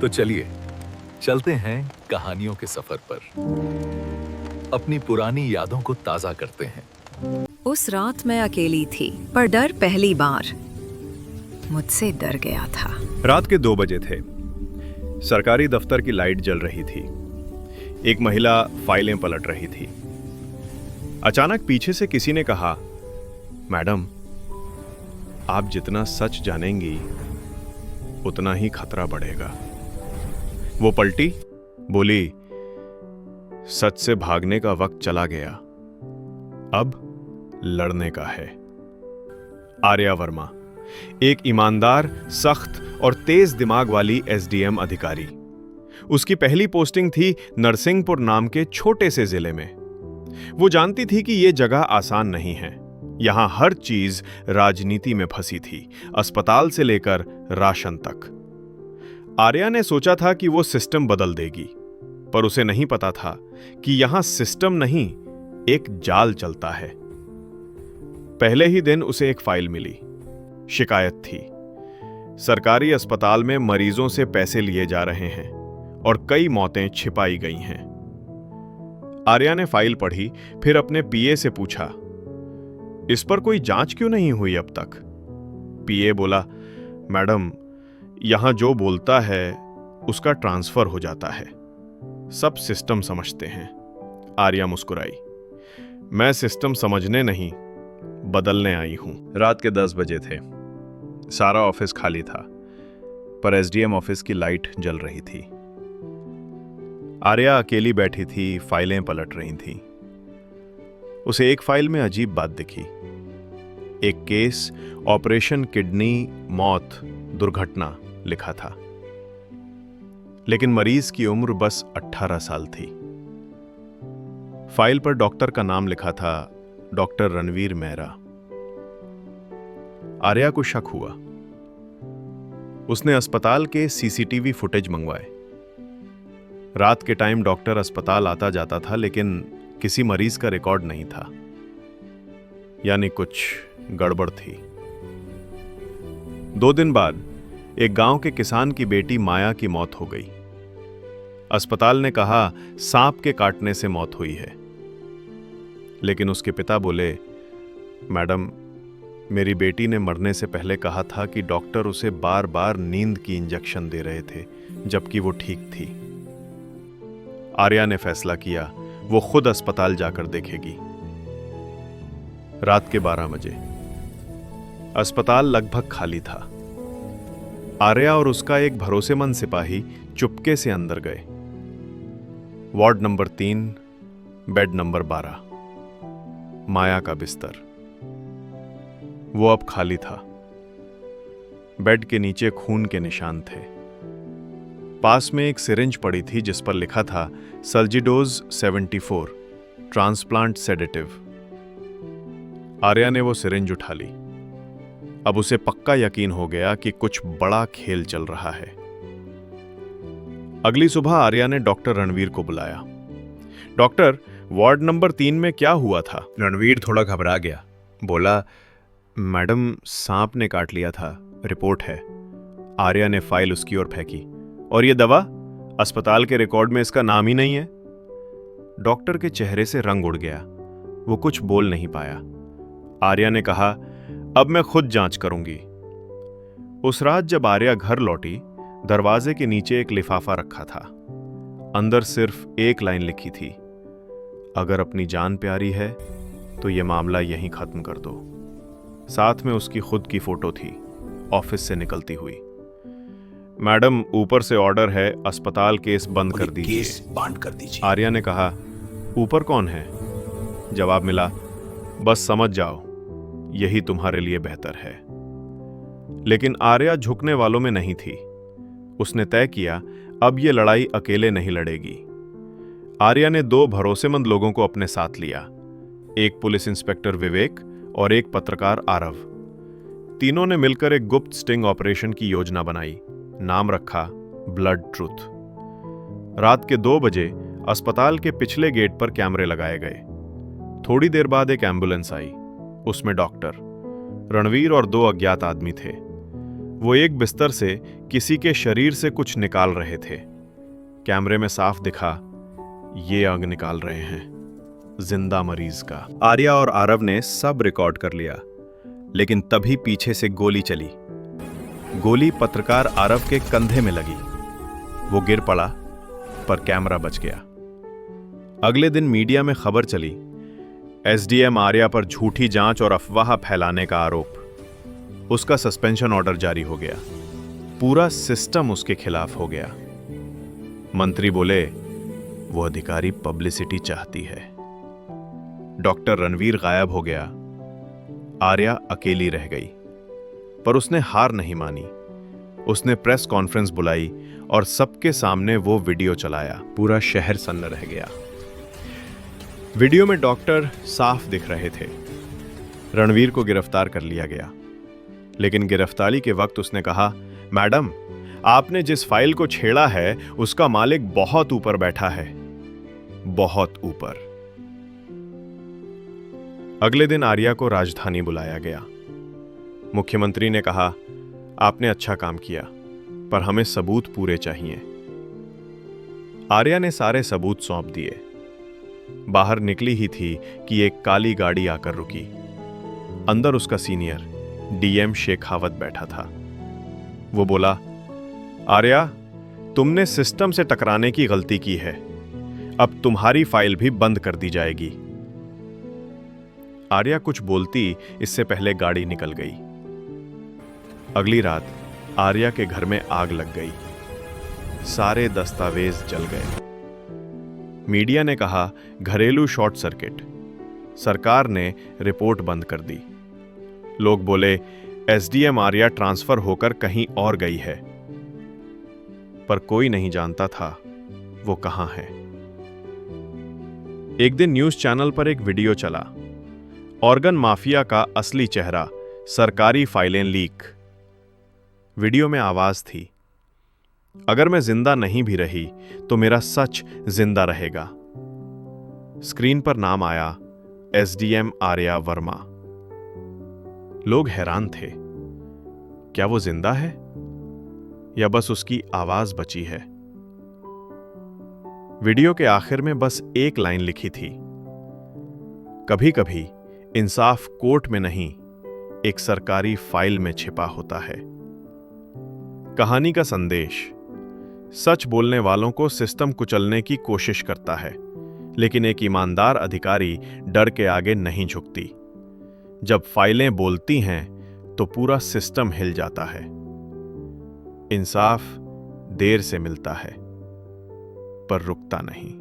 तो चलिए चलते हैं कहानियों के सफर पर, अपनी पुरानी यादों को ताजा करते हैं। उस रात मैं अकेली थी, पर डर पहली बार मुझसे डर गया था। रात के 2 बजे थे। सरकारी दफ्तर की लाइट जल रही थी। एक महिला फाइलें पलट रही थी। अचानक पीछे से किसी ने कहा, मैडम, आप जितना सच जानेंगी उतना ही खतरा बढ़ेगा। वो पलटी, बोली, सच से भागने का वक्त चला गया, अब लड़ने का है। आर्या वर्मा, एक ईमानदार, सख्त और तेज दिमाग वाली एसडीएम अधिकारी। उसकी पहली पोस्टिंग थी नरसिंहपुर नाम के छोटे से जिले में। वो जानती थी कि यह जगह आसान नहीं है। यहां हर चीज राजनीति में फंसी थी, अस्पताल से लेकर राशन तक। आर्या ने सोचा था कि वो सिस्टम बदल देगी, पर उसे नहीं पता था कि यहां सिस्टम नहीं, एक जाल चलता है। पहले ही दिन उसे एक फाइल मिली। शिकायत थी, सरकारी अस्पताल में मरीजों से पैसे लिए जा रहे हैं और कई मौतें छिपाई गई हैं। आर्या ने फाइल पढ़ी, फिर अपने पीए से पूछा, इस पर कोई जांच क्यों नहीं हुई अब तक? पीए बोला, मैडम, यहां जो बोलता है उसका ट्रांसफर हो जाता है, सब सिस्टम समझते हैं। आर्या मुस्कुराई, मैं सिस्टम समझने नहीं, बदलने आई हूं। रात के 10 बजे थे। सारा ऑफिस खाली था, पर एसडीएम ऑफिस की लाइट जल रही थी। आर्या अकेली बैठी थी, फाइलें पलट रही थीं। उसे एक फाइल में अजीब बात दिखी। एक केस, ऑपरेशन किडनी मौत दुर्घटना लिखा था, लेकिन मरीज की उम्र बस 18 साल थी। फाइल पर डॉक्टर का नाम लिखा था, डॉक्टर रणवीर मेहरा। आर्या को शक हुआ। उसने अस्पताल के सीसीटीवी फुटेज मंगवाए। रात के टाइम डॉक्टर अस्पताल आता जाता था, लेकिन किसी मरीज का रिकॉर्ड नहीं था, यानी कुछ गड़बड़ थी। 2 दिन बाद एक गांव के किसान की बेटी माया की मौत हो गई। अस्पताल ने कहा सांप के काटने से मौत हुई है, लेकिन उसके पिता बोले, मैडम, मेरी बेटी ने मरने से पहले कहा था कि डॉक्टर उसे बार बार नींद की इंजेक्शन दे रहे थे, जबकि वो ठीक थी। आर्या ने फैसला किया वो खुद अस्पताल जाकर देखेगी। रात के 12 बजे अस्पताल लगभग खाली था। आर्या और उसका एक भरोसेमंद सिपाही चुपके से अंदर गए। वार्ड नंबर 3, बेड नंबर 12, माया का बिस्तर। वो अब खाली था। बेड के नीचे खून के निशान थे। पास में एक सिरिंज पड़ी थी जिस पर लिखा था सल्जिडोज 74, ट्रांसप्लांट सेडेटिव। आर्या ने वो सिरिंज उठा ली। अब उसे पक्का यकीन हो गया कि कुछ बड़ा खेल चल रहा है। अगली सुबह आर्या ने डॉक्टर रणवीर को बुलाया। डॉक्टर, वार्ड नंबर 3 में क्या हुआ था? रणवीर थोड़ा घबरा गया। बोला, मैडम, सांप ने काट लिया था, रिपोर्ट है। आर्या ने फाइल उसकी ओर फेंकी। और ये दवा? अस्पताल के रिकॉर्ड में इसका नाम ही नहीं है। डॉक्टर के चेहरे से रंग उड़ गया। वो कुछ बोल नहीं पाया। आर्या ने कहा, अब मैं खुद जांच करूंगी। उस रात जब आर्या घर लौटी, दरवाजे के नीचे एक लिफाफा रखा था। अंदर सिर्फ एक लाइन लिखी थी, अगर अपनी जान प्यारी है तो यह मामला यहीं खत्म कर दो। साथ में उसकी खुद की फोटो थी, ऑफिस से निकलती हुई। मैडम, ऊपर से ऑर्डर है, अस्पताल केस बंद कर दीजिए। आर्या ने कहा, ऊपर कौन है? जवाब मिला, बस समझ जाओ, यही तुम्हारे लिए बेहतर है। लेकिन आर्या झुकने वालों में नहीं थी। उसने तय किया, अब यह लड़ाई अकेले नहीं लड़ेगी। आर्या ने 2 भरोसेमंद लोगों को अपने साथ लिया, एक पुलिस इंस्पेक्टर विवेक और एक पत्रकार आरव। तीनों ने मिलकर एक गुप्त स्टिंग ऑपरेशन की योजना बनाई। नाम रखा ब्लड ट्रूथ। रात के 2 बजे अस्पताल के पिछले गेट पर कैमरे लगाए गए। थोड़ी देर बाद एक एम्बुलेंस आई। उसमें डॉक्टर, रणवीर और 2 अज्ञात आदमी थे। वो एक बिस्तर से किसी के शरीर से कुछ निकाल रहे थे। कैमरे में साफ दिखा, ये अंग निकाल रहे हैं, जिंदा मरीज का। आर्या और आरव ने सब रिकॉर्ड कर लिया, लेकिन तभी पीछे से गोली चली। गोली पत्रकार आरव के कंधे में लगी। वो गिर पड़ा, पर कैमरा बच गया। अगले दिन मीडिया में खबर चली, एसडीएम आर्या पर झूठी जांच और अफवाह फैलाने का आरोप। उसका सस्पेंशन ऑर्डर जारी हो गया। पूरा सिस्टम उसके खिलाफ हो गया। मंत्री बोले, वो अधिकारी पब्लिसिटी चाहती है। डॉक्टर रणवीर गायब हो गया। आर्या अकेली रह गई, पर उसने हार नहीं मानी। उसने प्रेस कॉन्फ्रेंस बुलाई और सबके सामने वो वीडियो चलाया। पूरा शहर सन्न रह गया। वीडियो में डॉक्टर साफ दिख रहे थे। रणवीर को गिरफ्तार कर लिया गया, लेकिन गिरफ्तारी के वक्त उसने कहा, मैडम, आपने जिस फाइल को छेड़ा है उसका मालिक बहुत ऊपर बैठा है, बहुत ऊपर। अगले दिन आर्या को राजधानी बुलाया गया। मुख्यमंत्री ने कहा, आपने अच्छा काम किया, पर हमें सबूत पूरे चाहिए। आर्या ने सारे सबूत सौंप दिए। बाहर निकली ही थी कि एक काली गाड़ी आकर रुकी। अंदर उसका सीनियर डीएम शेखावत बैठा था। वो बोला, आर्या, तुमने सिस्टम से टकराने की गलती की है। अब तुम्हारी फाइल भी बंद कर दी जाएगी। आर्या कुछ बोलती इससे पहले गाड़ी निकल गई। अगली रात आर्या के घर में आग लग गई। सारे दस्तावेज जल गए। मीडिया ने कहा, घरेलू शॉर्ट सर्किट। सरकार ने रिपोर्ट बंद कर दी। लोग बोले, एसडीएम आर्या ट्रांसफर होकर कहीं और गई है। पर कोई नहीं जानता था वो कहां है। एक दिन न्यूज चैनल पर एक वीडियो चला, ऑर्गन माफिया का असली चेहरा, सरकारी फाइलें लीक। वीडियो में आवाज थी, अगर मैं जिंदा नहीं भी रही तो मेरा सच जिंदा रहेगा। स्क्रीन पर नाम आया, एसडीएम आर्या वर्मा। लोग हैरान थे, क्या वो जिंदा है या बस उसकी आवाज बची है। वीडियो के आखिर में बस एक लाइन लिखी थी, कभी कभी इंसाफ कोर्ट में नहीं, एक सरकारी फाइल में छिपा होता है। कहानी का संदेश, सच बोलने वालों को सिस्टम कुचलने की कोशिश करता है, लेकिन एक ईमानदार अधिकारी डर के आगे नहीं झुकती। जब फाइलें बोलती हैं तो पूरा सिस्टम हिल जाता है। इंसाफ देर से मिलता है, पर रुकता नहीं।